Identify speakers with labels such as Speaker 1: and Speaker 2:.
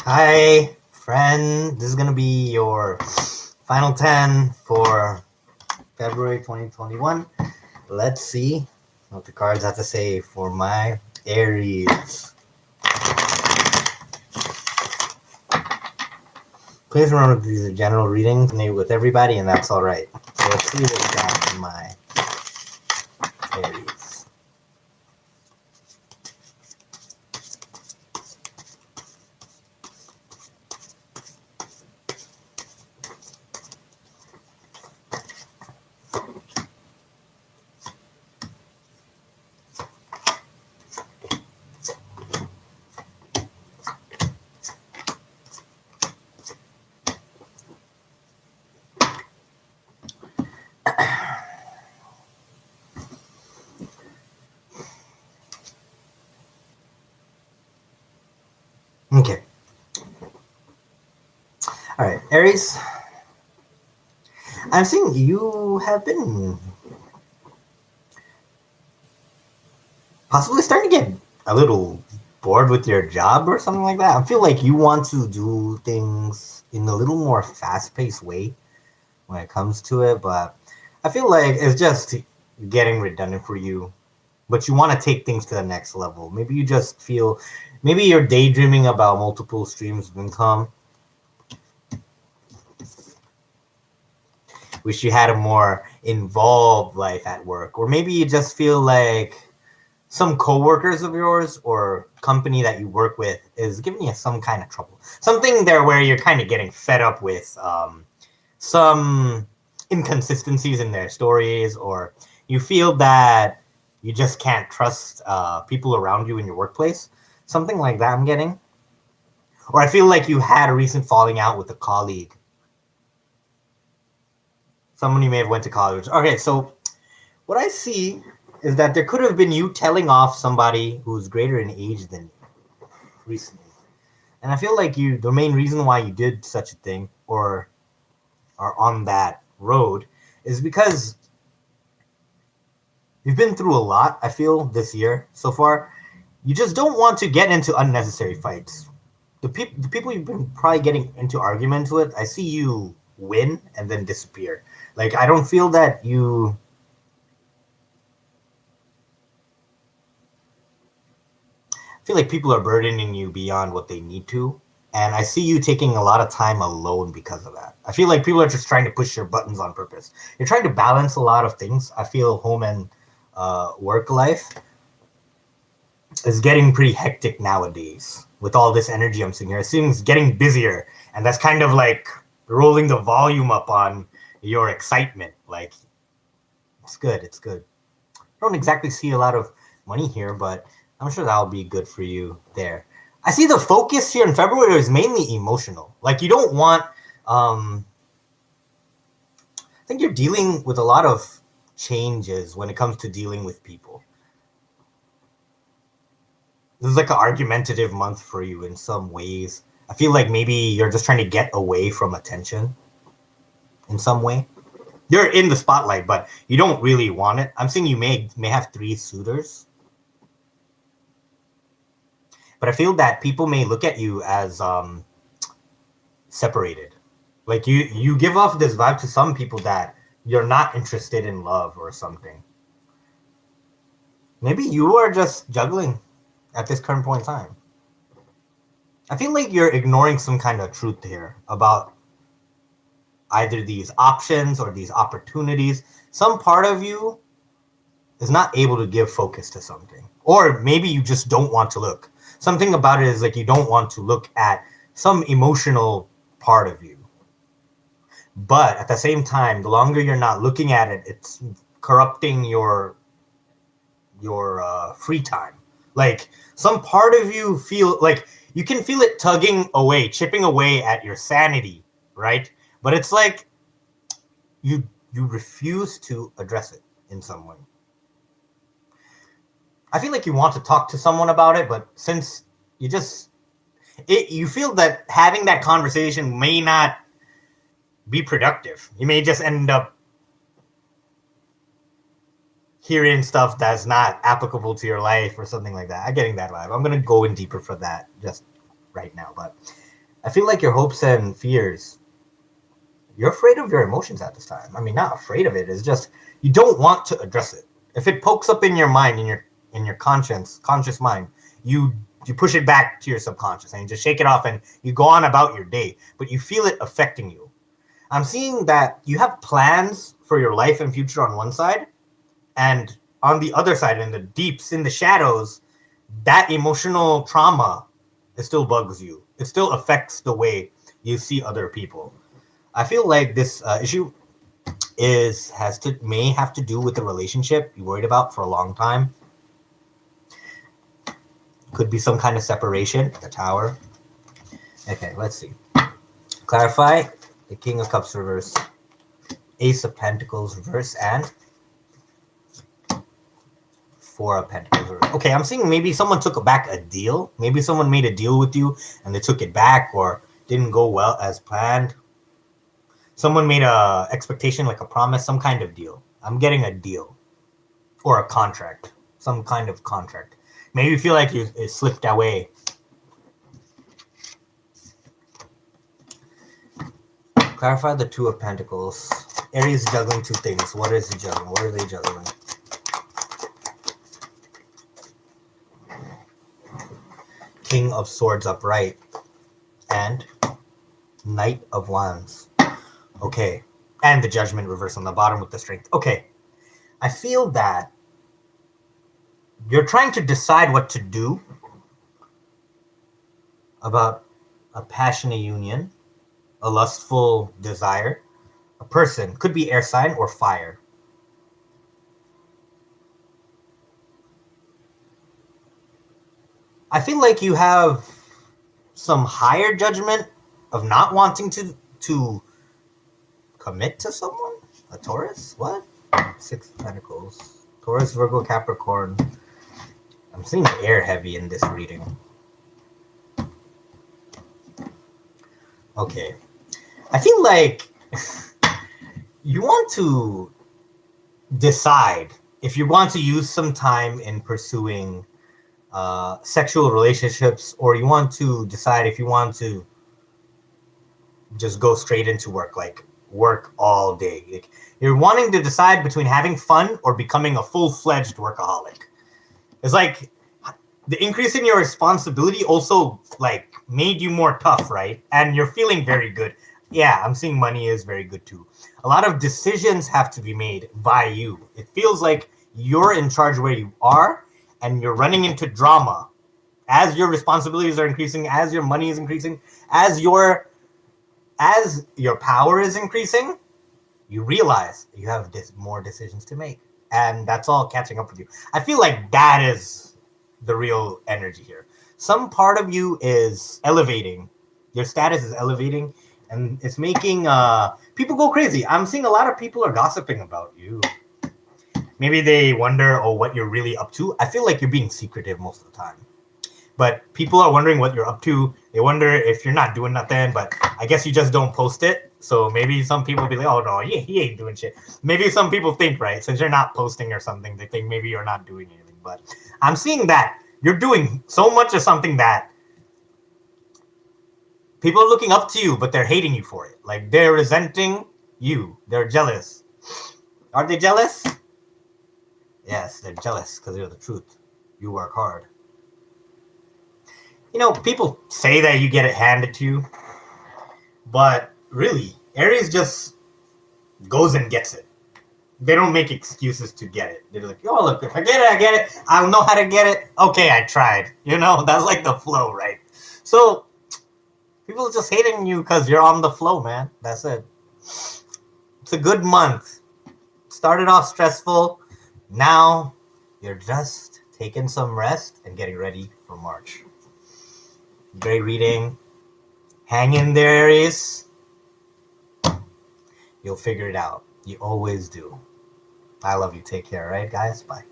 Speaker 1: Hi, friend. This is going to be your final 10 for February 2021. Let's see what the cards have to say for my Aries. Please remember these are general readings with everybody, and that's all right. So let's see what we got for my Aries. Okay. All right, Aries. I'm seeing you have been possibly starting to get a little bored with your job or something like that. I feel like you want to do things in a little more fast-paced way when it comes to it, but I feel like it's just getting redundant for you. But you want to take things to the next level. Maybe you just feel, maybe you're daydreaming about multiple streams of income. Wish you had a more involved life at work, or maybe you just feel like some coworkers of yours or company that you work with is giving you some kind of trouble. Something there where you're kind of getting fed up with some inconsistencies in their stories, or you feel that you just can't trust people around you in your workplace. Something like that I'm getting. Or I feel like you had a recent falling out with a colleague. Someone you may have went to college. Okay, so what I see is that there could have been you telling off somebody who's greater in age than you recently. And I feel like the main reason why you did such a thing or are on that road is because you've been through a lot, I feel, this year so far. You just don't want to get into unnecessary fights. The people you've been probably getting into arguments with, I see you win and then disappear. Like, I don't feel that you... I feel like people are burdening you beyond what they need to. And I see you taking a lot of time alone because of that. I feel like people are just trying to push your buttons on purpose. You're trying to balance a lot of things. I feel home and work life is getting pretty hectic nowadays with all this energy I'm seeing here. It seems getting busier, and that's kind of like rolling the volume up on your excitement. Like, it's good. It's good. I don't exactly see a lot of money here, but I'm sure that'll be good for you there. I see the focus here in February is mainly emotional. Like, you don't want, I think you're dealing with a lot of changes when it comes to dealing with people. This is like an argumentative month for you in some ways. I feel like maybe you're just trying to get away from attention in some way. You're in the spotlight, but you don't really want it. I'm seeing you may have 3 suitors. But I feel that people may look at you as separated. Like, you give off this vibe to some people that you're not interested in love or something. Maybe you are just juggling at this current point in time. I feel like you're ignoring some kind of truth here about either these options or these opportunities. Some part of you is not able to give focus to something. Or maybe you just don't want to look. Something about it is like you don't want to look at some emotional part of you. But at the same time, the longer you're not looking at it, it's corrupting your free time. Like, some part of you feel like you can feel it tugging away, chipping away at your sanity, right? But it's like you refuse to address it in some way. I feel like you want to talk to someone about it, but since you feel that having that conversation may not be productive. You may just end up hearing stuff that's not applicable to your life or something like that. I'm getting that vibe. I'm going to go in deeper for that just right now. But I feel like your hopes and fears, you're afraid of your emotions at this time. I mean, not afraid of it. It's just you don't want to address it. If it pokes up in your mind, in your conscious mind, you push it back to your subconscious and you just shake it off and you go on about your day. But you feel it affecting you. I'm seeing that you have plans for your life and future on one side, and on the other side, in the deeps, in the shadows, that emotional trauma, it still bugs you. It still affects the way you see other people. I feel like this issue may have to do with the relationship you worried about for a long time. Could be some kind of separation. The Tower. Okay, let's see. Clarify. The King of Cups reverse, Ace of Pentacles reverse, and Four of Pentacles reverse. Okay, I'm seeing maybe someone took back a deal. Maybe someone made a deal with you and they took it back or didn't go well as planned. Someone made a expectation, like a promise, some kind of deal. I'm getting a deal or a contract, some kind of contract. Maybe you feel like it slipped away. Clarify the Two of Pentacles. Aries is juggling two things. What is he juggling? What are they juggling? King of Swords upright. And Knight of Wands. Okay. And the Judgment reverse on the bottom with the Strength. Okay. I feel that you're trying to decide what to do about a passionate union, a lustful desire. A person could be air sign or fire. I feel like you have some higher judgment of not wanting to commit to someone. A Taurus? What? Six of Pentacles. Taurus, Virgo, Capricorn. I'm seeing air heavy in this reading. Okay. I feel like you want to decide if you want to use some time in pursuing sexual relationships, or you want to decide if you want to just go straight into work, like work all day. Like, you're wanting to decide between having fun or becoming a full-fledged workaholic. It's like the increase in your responsibility also like made you more tough, right? And you're feeling very good. Yeah, I'm seeing money is very good too. A lot of decisions have to be made by you. It feels like you're in charge where you are, and you're running into drama as your responsibilities are increasing, as your money is increasing, as your power is increasing. You realize you have more decisions to make, and that's all catching up with you. I feel like that is the real energy here. Some part of you is elevating. Your status is elevating, and it's making people go crazy. I'm seeing a lot of people are gossiping about you. Maybe they wonder, oh, what you're really up to. I feel like you're being secretive most of the time. But people are wondering what you're up to. They wonder if you're not doing nothing, but I guess you just don't post it. So maybe some people will be like, oh, no, he ain't doing shit. Maybe some people think, right, since you're not posting or something, they think maybe you're not doing anything. But I'm seeing that you're doing so much of something that people are looking up to you, but they're hating you for it. Like, they're resenting you. They're jealous. Are they jealous? Yes, they're jealous because they're the truth. You work hard. You know, people say that you get it handed to you, but really, Aries just goes and gets it. They don't make excuses to get it. They're like, oh, look, if I get it, I get it. I don't know how to get it. Okay, I tried. You know, that's like the flow, right? So people are just hating you because you're on the flow, man. That's it. It's a good month. Started off stressful. Now you're just taking some rest and getting ready for March. Great reading. Hang in there, Aries. You'll figure it out. You always do. I love you. Take care, all right, guys? Bye.